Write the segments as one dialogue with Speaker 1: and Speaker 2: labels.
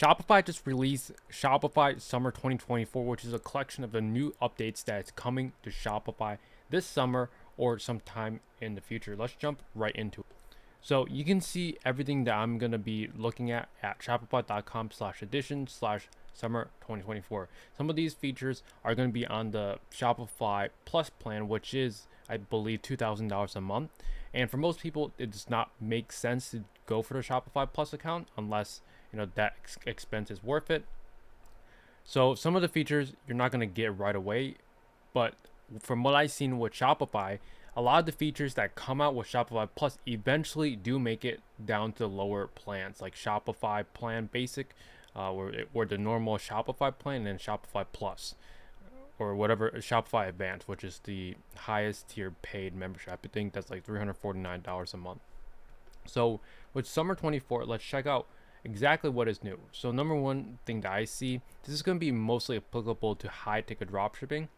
Speaker 1: Shopify just released Shopify Summer 2024, which is a collection of the new updates that's coming to Shopify this summer or sometime in the future. Let's jump right into it. So you can see everything that I'm going to be looking at shopify.com/edition/summer 2024. Some of these features are going to be on the Shopify Plus plan, which is, I believe, $2,000 a month. And for most people, it does not make sense to go for the Shopify Plus account unless that expense is worth it. So some of the features you're not going to get right away, but from what I've seen with Shopify, a lot of the features that come out with Shopify Plus eventually do make it down to lower plans, like Shopify Plan Basic, or the normal Shopify plan, and then Shopify Plus, or whatever, Shopify Advanced, which is the highest tier paid membership. I think that's like $349 a month. So with Summer 24, let's check out exactly what is new. So number one thing that I see, this is going to be mostly applicable to high ticket dropshipping.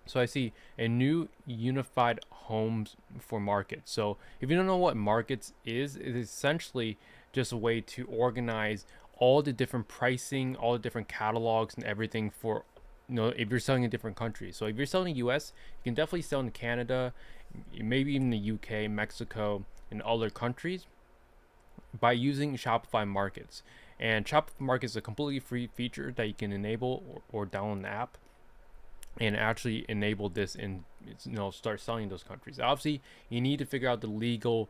Speaker 1: So I see a new unified homes for markets. So if you don't know what markets is, it is essentially just a way to organize all the different pricing, all the different catalogs and everything for, if you're selling in different countries. So if you're selling in the US, you can definitely sell in Canada, maybe even the UK, Mexico, and other countries by using Shopify Markets. And Shopify Markets is a completely free feature that you can enable or download the app and actually enable this and start selling in those countries. Obviously, you need to figure out the legal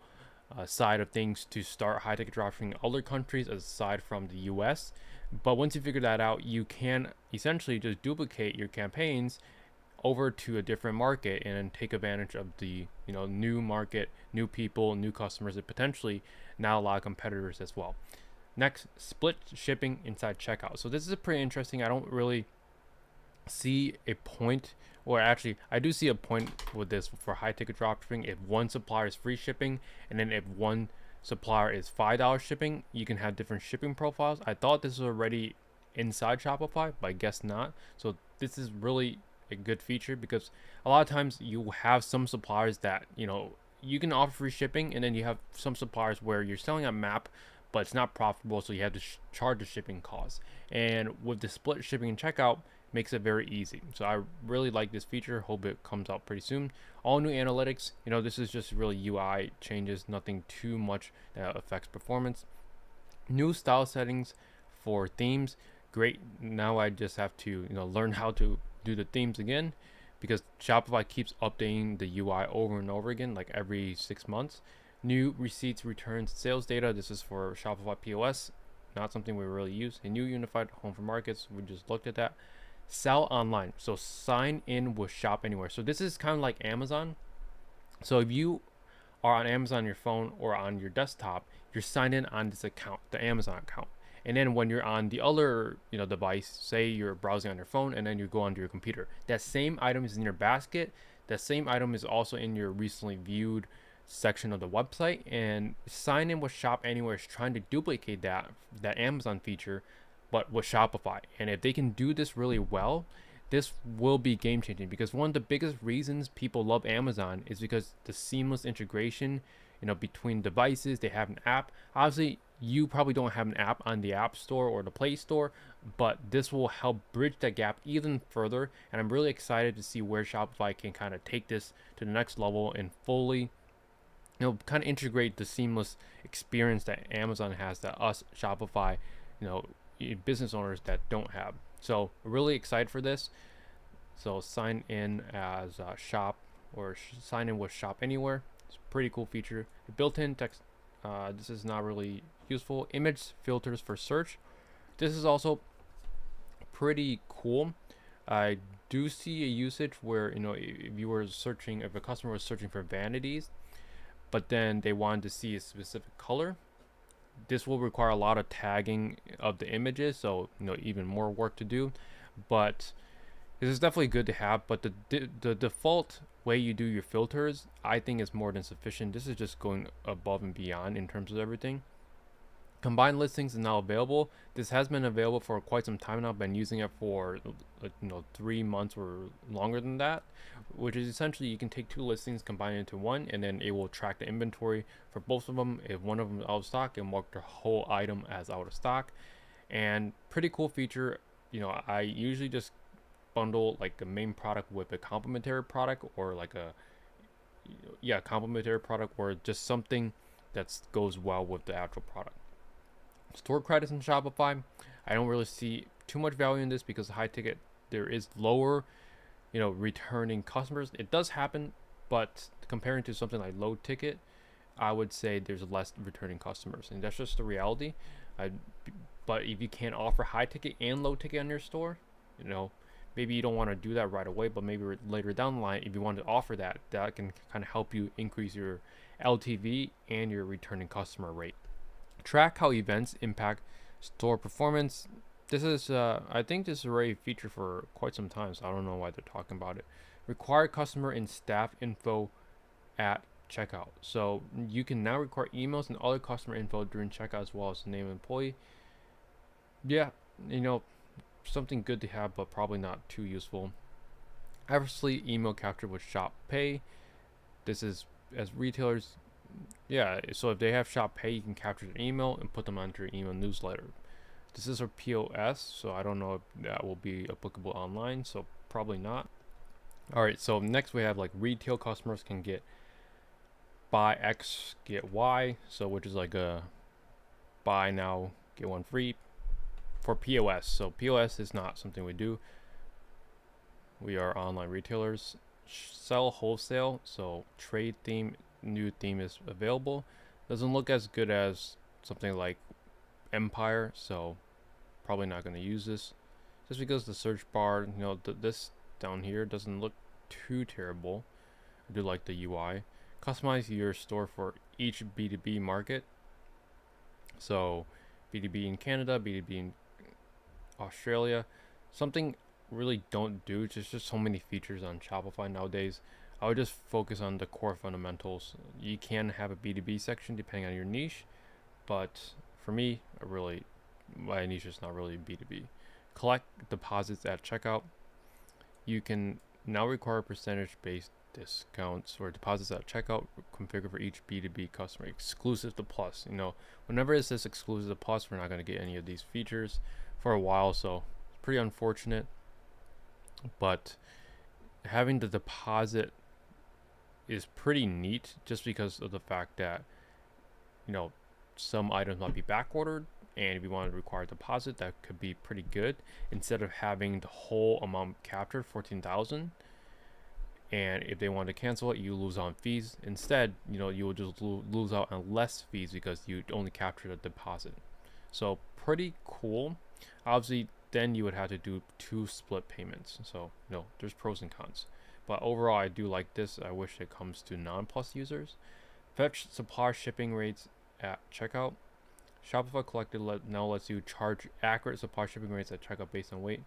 Speaker 1: side of things to start high ticket dropshipping in other countries aside from the US. But once you figure that out, you can essentially just duplicate your campaigns over to a different market and then take advantage of the new market, new people, new customers, and potentially now a lot of competitors as well. Next, split shipping inside checkout. So this is pretty interesting. I don't really see a point, or actually I do see a point with this for high ticket dropshipping. If one supplier is free shipping, and then if one supplier is $5 shipping, you can have different shipping profiles. I thought this was already inside Shopify, but I guess not. So this is really a good feature, because a lot of times you have some suppliers that you can offer free shipping, and then you have some suppliers where you're selling a map but it's not profitable, so you have to charge the shipping costs. And with the split shipping and checkout, makes it very easy. So I really like this feature. Hope it comes out pretty soon. All new analytics. This is just really UI changes, nothing too much that affects performance. New style settings for themes. Great. Now I just have to learn how to do the themes again, because Shopify keeps updating the UI over and over again, like every 6 months. New receipts, returns, sales data. This is for Shopify POS, not something we really use. A new unified home for markets. We just looked at that. Sell online. So sign in with Shop Anywhere. So this is kind of like Amazon. So if you are on Amazon on your phone or on your desktop, you're signed in on this account, the Amazon account. And then when you're on the other device, say you're browsing on your phone and then you go onto your computer, that same item is in your basket. That same item is also in your recently viewed section of the website. And sign in with Shop Anywhere is trying to duplicate that Amazon feature, but with Shopify. And if they can do this really well, this will be game changing, because one of the biggest reasons people love Amazon is because the seamless integration between devices. They have an app. Obviously, you probably don't have an app on the App Store or the Play Store, but this will help bridge that gap even further. And I'm really excited to see where Shopify can kind of take this to the next level and fully kind of integrate the seamless experience that Amazon has that us Shopify business owners that don't have. So really excited for this. So sign in as Shop, or sign in with Shop Anywhere. It's a pretty cool feature. The built-in text. This is not really useful. Image filters for search. This is also pretty cool. I do see a usage where if a customer was searching for vanities, but then they wanted to see a specific color, this will require a lot of tagging of the images, so even more work to do. But this is definitely good to have. But the default way you do your filters, I think, is more than sufficient. This is just going above and beyond in terms of everything. Combined listings is now available. This has been available for quite some time now. I've been using it for 3 months or longer than that, which is essentially you can take 2 listings, combine it into one, and then it will track the inventory for both of them. If one of them is out of stock, it will mark the whole item as out of stock. And pretty cool feature. I usually just bundle like a main product with a complementary product, or like a complementary product, or just something that goes well with the actual product. Store credits in Shopify, I don't really see too much value in this because high ticket there is lower, returning customers. It does happen, but comparing to something like low ticket, I would say there's less returning customers, and that's just the reality. I, but if you can't offer high ticket and low ticket on your store, you know, maybe you don't want to do that right away, but maybe later down the line, if you want to offer that, that can kind of help you increase your LTV and your returning customer rate. Track how events impact store performance. This is, I think this is already a feature for quite some time, so I don't know why they're talking about it. Require customer and staff info at checkout. So you can now require emails and other customer info during checkout as well as the name of employee. Yeah, something good to have, but probably not too useful. Obviously, email capture with Shop Pay. This is as retailers, yeah. So if they have Shop Pay, you can capture their email and put them onto your email newsletter. This is for POS, so I don't know if that will be applicable online. So probably not. All right. So next we have like retail customers can get buy X get Y. So which is like a buy now get one free for POS. So POS is not something we do. We are online retailers. Sell wholesale, so trade theme, new theme is available. Doesn't look as good as something like Empire, so probably not going to use this. Just because the search bar, this down here doesn't look too terrible. I do like the UI. Customize your store for each B2B market. So B2B in Canada, B2B in Australia. Something really don't do. Just so many features on Shopify nowadays. I would just focus on the core fundamentals. You can have a B2B section depending on your niche, but for me, my niche is not really B2B. Collect deposits at checkout. You can now require percentage-based discounts or deposits at checkout configured for each B2B customer, exclusive to Plus. Whenever it says exclusive to Plus, we're not going to get any of these features for a while, so it's pretty unfortunate. But having the deposit is pretty neat just because of the fact that some items might be back ordered, and if you want to require a deposit, that could be pretty good instead of having the whole amount captured, 14,000, and if they want to cancel it, you lose on fees. Instead, you will just lose out on less fees because you only captured a deposit. So pretty cool. Obviously, then you would have to do 2 split payments. So there's pros and cons, but overall I do like this. I wish it comes to non-Plus users. Fetch supplier shipping rates at checkout. Shopify Collected now lets you charge accurate supplier shipping rates at checkout based on weight.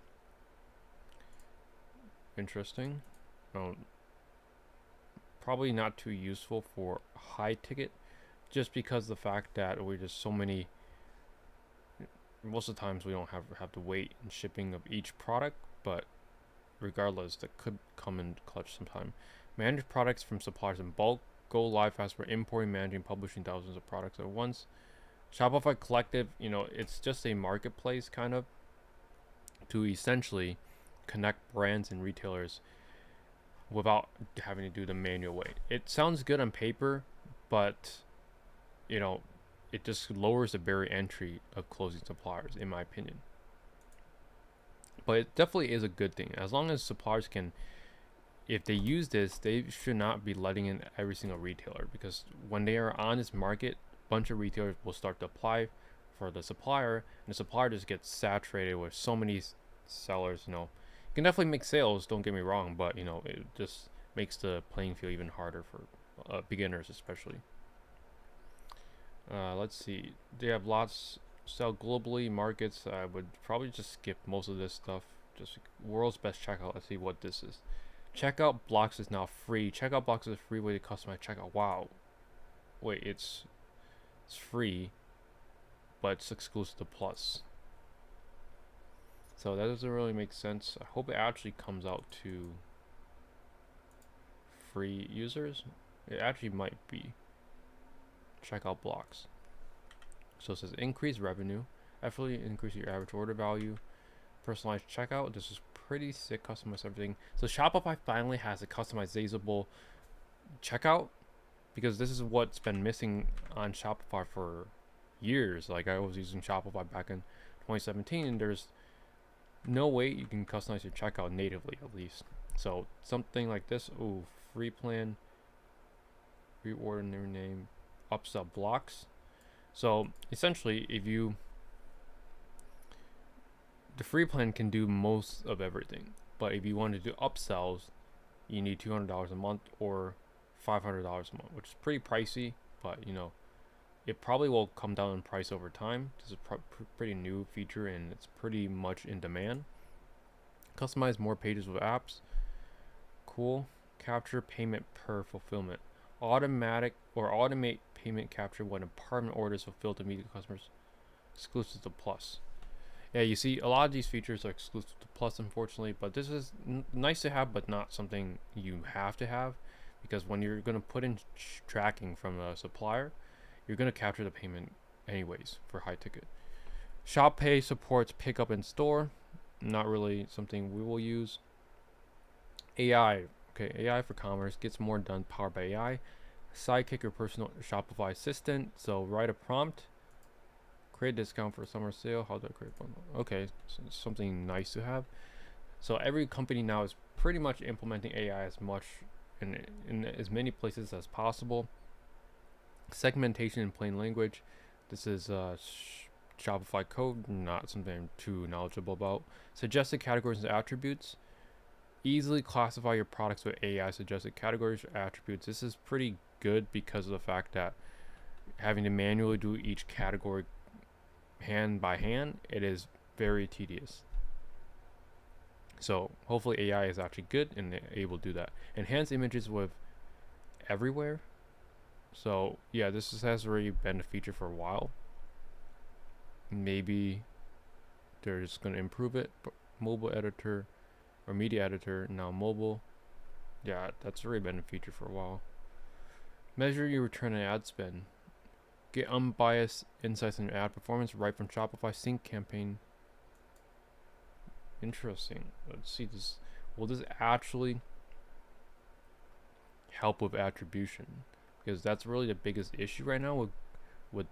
Speaker 1: Interesting. Probably not too useful for high ticket, just because of the fact that we're just so many. Most of the times we don't have to wait in shipping of each product, but regardless, that could come in clutch sometime. Manage products from suppliers in bulk. Go live fast for importing, managing, publishing thousands of products at once. Shopify Collective, it's just a marketplace kind of to essentially connect brands and retailers without having to do the manual way. It sounds good on paper, but it just lowers the barrier entry of closing suppliers, in my opinion. But it definitely is a good thing. As long as suppliers can, if they use this, they should not be letting in every single retailer, because when they are on this market, a bunch of retailers will start to apply for the supplier, and the supplier just gets saturated with so many sellers. You can definitely make sales, don't get me wrong, but it just makes the playing field even harder for beginners especially. Let's see. They have lots sell globally markets. I would probably just skip most of this stuff. Just world's best checkout. Let's see what this is. Checkout blocks is now free. Checkout blocks is a free way to customize checkout. Wow. Wait, it's free, but it's exclusive to Plus. So that doesn't really make sense. I hope it actually comes out to free users. It actually might be. Checkout blocks. So it says increase revenue. Effortlessly increase your average order value. Personalized checkout. This is pretty sick. Customize everything. So Shopify finally has a customizable checkout, because this is what's been missing on Shopify for years. Like, I was using Shopify back in 2017, and there's no way you can customize your checkout natively, at least. So something like this. Ooh, free plan, reorder new name, upsell blocks. So essentially, the free plan can do most of everything, but if you want to do upsells, you need $200 a month or $500 a month, which is pretty pricey. But it probably will come down in price over time. This is a pretty new feature, and it's pretty much in demand. Customize more pages with apps. Cool. Capture payment per fulfillment. Automate payment capture when apartment orders fulfilled to immediate customers. Exclusive to Plus. Yeah, you see, a lot of these features are exclusive to Plus, unfortunately, but this is nice to have, but not something you have to have, because when you're going to put in tracking from a supplier, you're going to capture the payment anyways for high ticket. Shop Pay supports pickup in store. Not really something we will use. AI. Okay, AI for commerce gets more done, powered by AI. Sidekick, your personal Shopify assistant. So write a prompt. Create a discount for a summer sale. How do I create one? Okay, so something nice to have. So every company now is pretty much implementing AI as much in as many places as possible. Segmentation in plain language. This is Shopify code, not something I'm too knowledgeable about. Suggested categories and attributes. Easily classify your products with AI suggested categories or attributes. This is pretty good because of the fact that having to manually do each category hand by hand, it is very tedious. So hopefully AI is actually good and able to do that. Enhance images with everywhere. So yeah, this has already been a feature for a while. Maybe they're just going to improve it. But mobile editor or media editor, now mobile. Yeah, that's already been a feature for a while. Measure your return on ad spend. Get unbiased insights on your ad performance right from Shopify Sync campaign. Interesting. Let's see this. Will this actually help with attribution? Because that's really the biggest issue right now with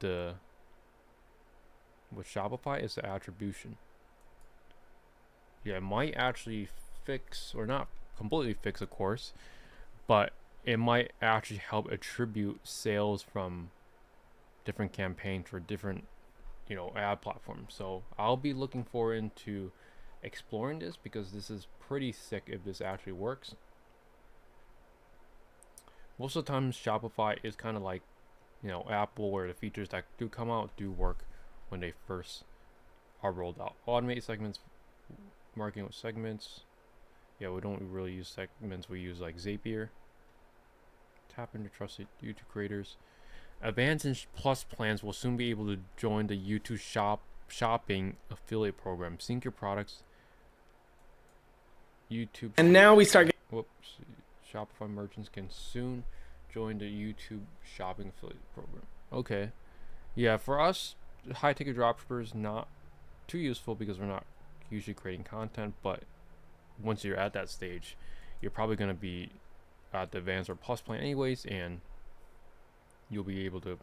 Speaker 1: Shopify is the attribution. Yeah, it might actually fix, or not completely fix, of course, but it might actually help attribute sales from different campaigns for different ad platforms. So I'll be looking forward into exploring this, because this is pretty sick if this actually works. Most of the time Shopify is kind of like Apple, where the features that do come out do work when they first are rolled out. Automate segments, marketing with segments. Yeah, we don't really use segments, we use like Zapier. Tap into trusted YouTube creators. Advanced and Plus plans will soon be able to join the YouTube shopping affiliate program. Sync your products. YouTube.
Speaker 2: And now we start.
Speaker 1: Whoops. Shopify merchants can soon join the YouTube shopping affiliate program. Okay. Yeah, for us, high ticket dropshippers, not too useful because we're not usually creating content, but once you're at that stage, you're probably going to be at the Advanced or Plus plan anyways, and you'll be able to,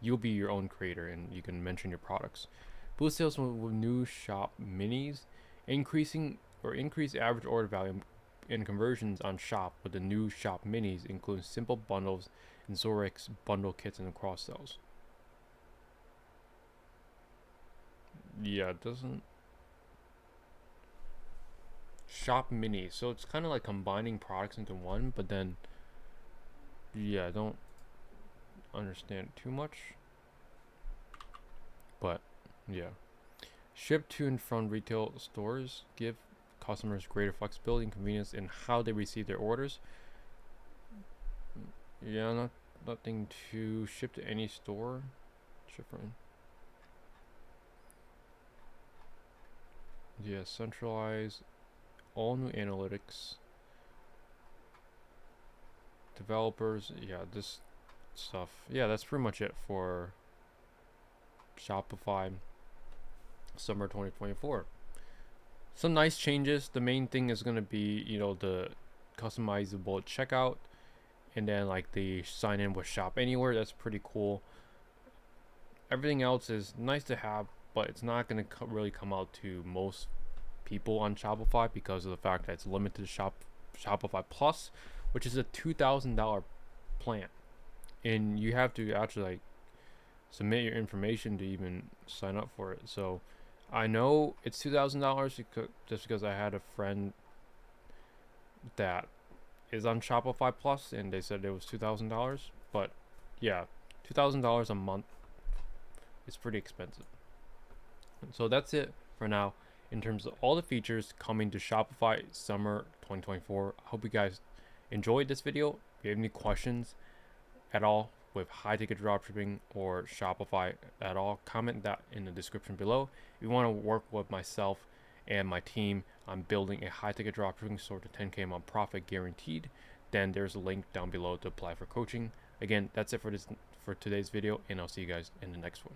Speaker 1: you'll be your own creator and you can mention your products. Boost sales with new shop minis, increase average order value and conversions on shop with the new shop minis, including simple bundles and Zorix bundle kits and cross sells. Yeah, it doesn't. Shop minis, so it's kind of like combining products into one, but then yeah, I don't understand too much, but yeah. Ship to and from retail stores, give customers greater flexibility and convenience in how they receive their orders. Yeah, nothing to ship to any store. Ship from. Yeah, centralize all new analytics. Developers, yeah, this stuff. Yeah, that's pretty much it for Shopify summer 2024. Some nice changes. The main thing is going to be, the customizable checkout, and then like the sign in with Shop Anywhere. That's pretty cool. Everything else is nice to have, but it's not going to really come out to most people on Shopify because of the fact that it's limited to Shopify Plus, which is a $2,000 plan, and you have to actually like submit your information to even sign up for it. So I know it's $2,000 just because I had a friend that is on Shopify Plus and they said it was $2,000, but yeah, $2,000 a month is pretty expensive. So that's it for now in terms of all the features coming to Shopify summer 2024. I hope you guys enjoyed this video. If you have any questions at all with high ticket dropshipping or Shopify at all, comment that in the description below. If you want to work with myself and my team on building a high ticket dropshipping store to 10K a month profit guaranteed, then there's a link down below to apply for coaching. Again, that's it for today's video, and I'll see you guys in the next one.